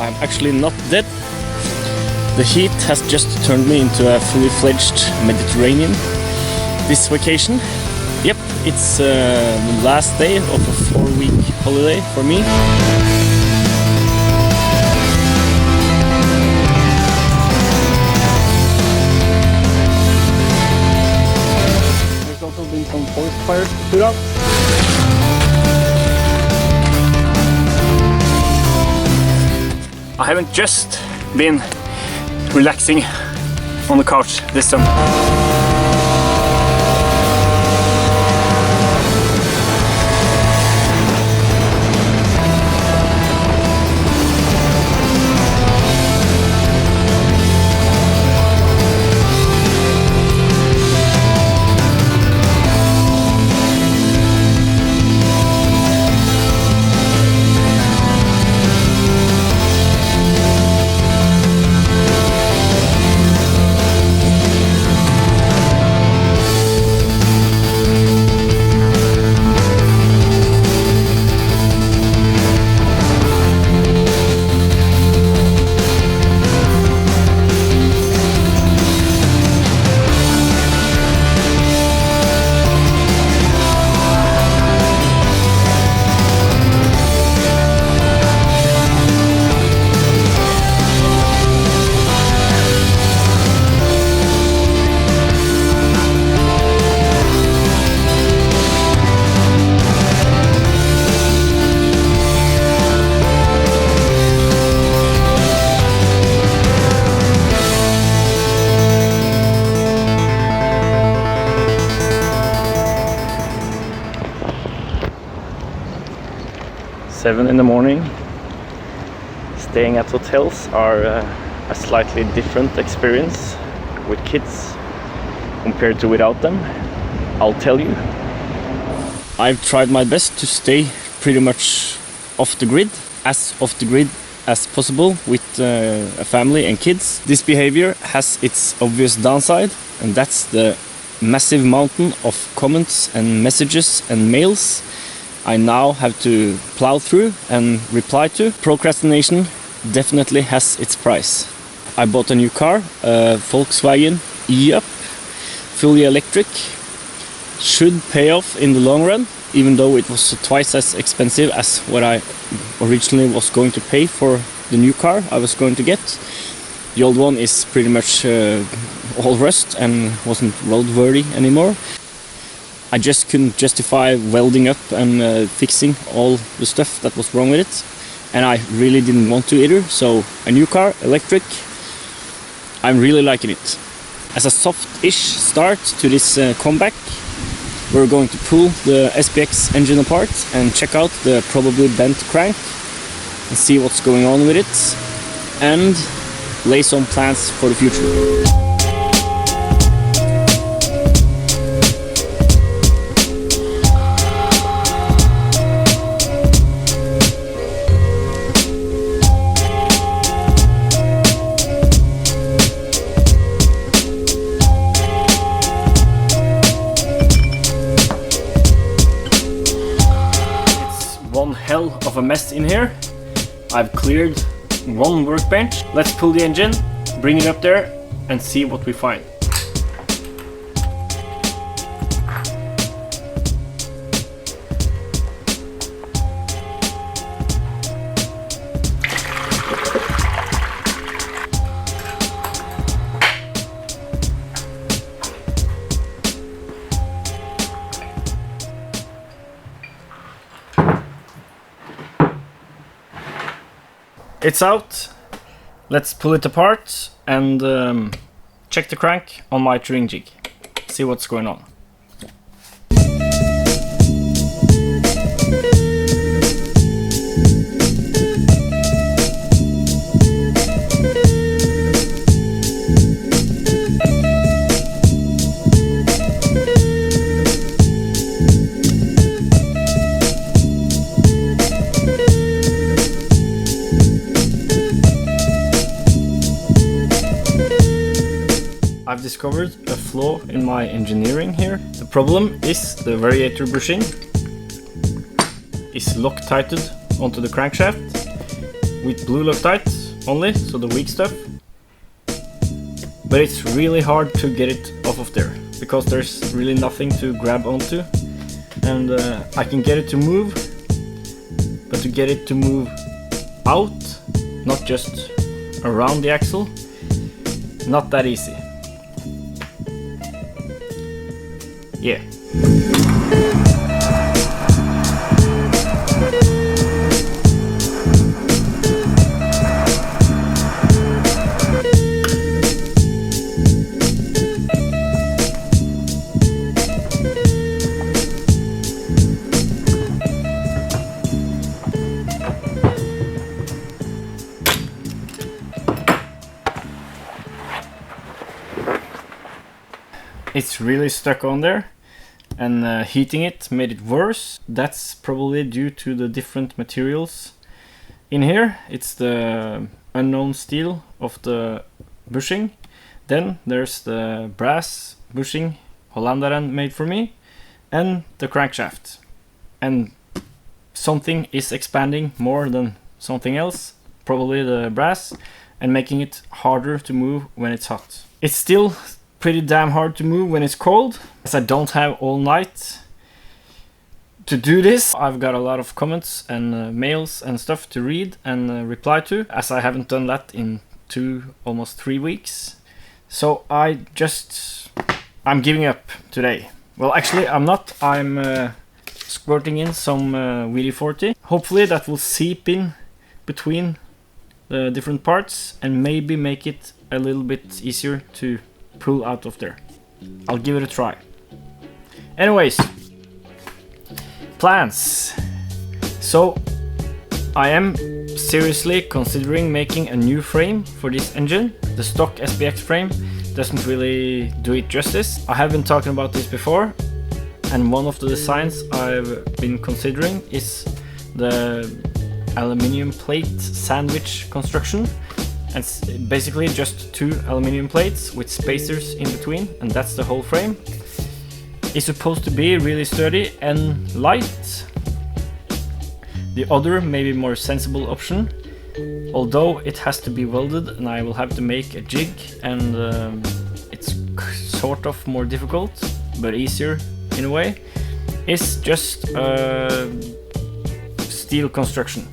I'm actually not dead. The heat has just turned me into a fully fledged Mediterranean this vacation. Yep, it's the last day of a 4-week holiday for me. There's also been some forest fires put out. I haven't just been relaxing on the couch this summer. Seven in the morning. Staying at hotels are a slightly different experience with kids compared to without them. I'll tell you. I've tried my best to stay pretty much off the grid as possible with a family and kids. This behavior has its obvious downside, and that's the massive mountain of comments and messages and mails I now have to plow through and reply to. Procrastination definitely has its price. I bought a new car, a Volkswagen E-Up, fully electric. Should pay off in the long run, even though it was twice as expensive as what I originally was going to pay for the new car I was going to get. The old one is pretty much all rust and wasn't roadworthy anymore. I just couldn't justify welding up and fixing all the stuff that was wrong with it, and I really didn't want to either. So a new car, electric, I'm really liking it. As a soft-ish start to this comeback, we're going to pull the Spx engine apart and check out the probably bent crank and see what's going on with it, and lay some plans for the future. One hell of a mess in here. I've cleared one workbench. Let's pull the engine, bring it up there, and see what we find. It's out. Let's pull it apart and check the crank on my touring jig. See what's going on. I've discovered a flaw in my engineering here. The problem is the variator bushing is Loctited onto the crankshaft, with blue Loctite only, so the weak stuff. But it's really hard to get it off of there, because there's really nothing to grab onto. And I can get it to move, but to get it to move out, not just around the axle, not that easy. Yeah. It's really stuck on there, and heating it made it worse. That's probably due to the different materials in here. It's the unknown steel of the bushing. Then there's the brass bushing Hollandaren made for me, and the crankshaft. And something is expanding more than something else, probably the brass, and making it harder to move when it's hot. It's still pretty damn hard to move when it's cold, as I don't have all night to do this. I've got a lot of comments and mails and stuff to read and reply to, as I haven't done that in almost 3 weeks. So I'm giving up today. Well, actually I'm not. I'm squirting in some WD-40. Hopefully that will seep in between the different parts and maybe make it a little bit easier to pull out of there. I'll give it a try. Anyways, plans. So I am seriously considering making a new frame for this engine. The stock SPX frame doesn't really do it justice. I have been talking about this before, and one of the designs I've been considering is the aluminium plate sandwich construction. It's basically just 2 aluminium plates with spacers in between, and that's the whole frame. It's supposed to be really sturdy and light. The other, maybe more sensible option, although it has to be welded and I will have to make a jig, and it's sort of more difficult but easier in a way, is just steel construction.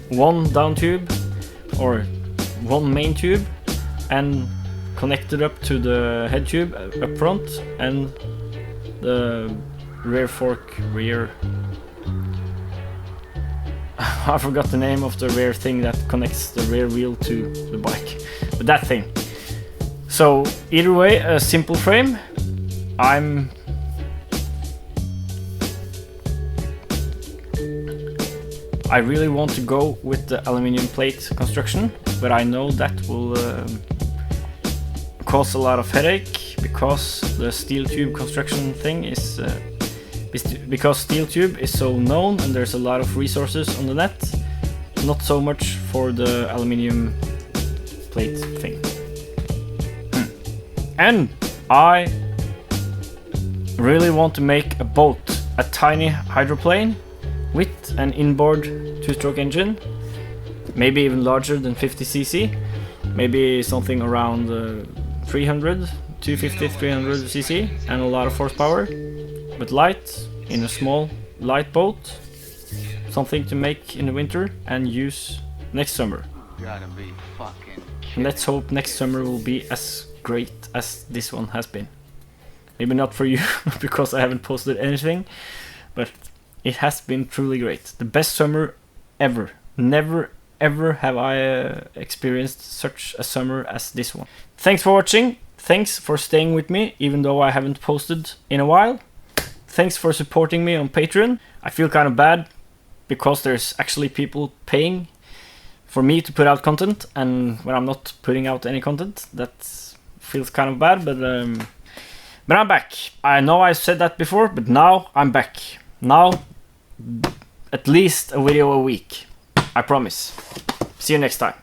One down tube, or one main tube, and connected up to the head tube up front, and the rear fork rear. I forgot the name of the rear thing that connects the rear wheel to the bike, but that thing. So either way, a simple frame. I really want to go with the aluminium plate construction, but I know that will cause a lot of headache, because the steel tube construction thing is because steel tube is so known and there's a lot of resources on the net, not so much for the aluminium plate thing. And I really want to make a boat, a tiny hydroplane with an inboard 2-stroke engine, maybe even larger than 50cc, maybe something around 300, 250, 300cc, and a lot of horsepower, but light, in a small light boat, something to make in the winter and use next summer. And let's hope next summer will be as great as this one has been. Maybe not for you, because I haven't posted anything, but it has been truly great. The best summer ever. Never ever have I experienced such a summer as this one. Thanks for watching. Thanks for staying with me, even though I haven't posted in a while. Thanks for supporting me on Patreon. I feel kind of bad, because there's actually people paying for me to put out content, and when I'm not putting out any content, that feels kind of bad, but I'm back. I know I said that before, but now I'm back. Now, at least a video a week. I promise. See you next time.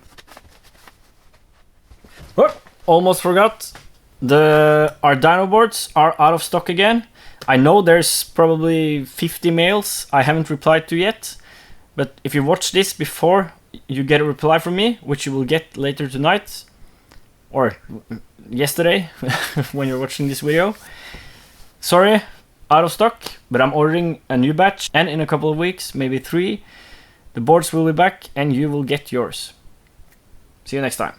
Oh, almost forgot. The Arduino boards are out of stock again. I know there's probably 50 mails I haven't replied to yet, but if you watched this before you get a reply from me, which you will get later tonight, or yesterday, when you're watching this video. Sorry, out of stock, but I'm ordering a new batch, and in a couple of weeks, maybe 3, the boards will be back and you will get yours. See you next time.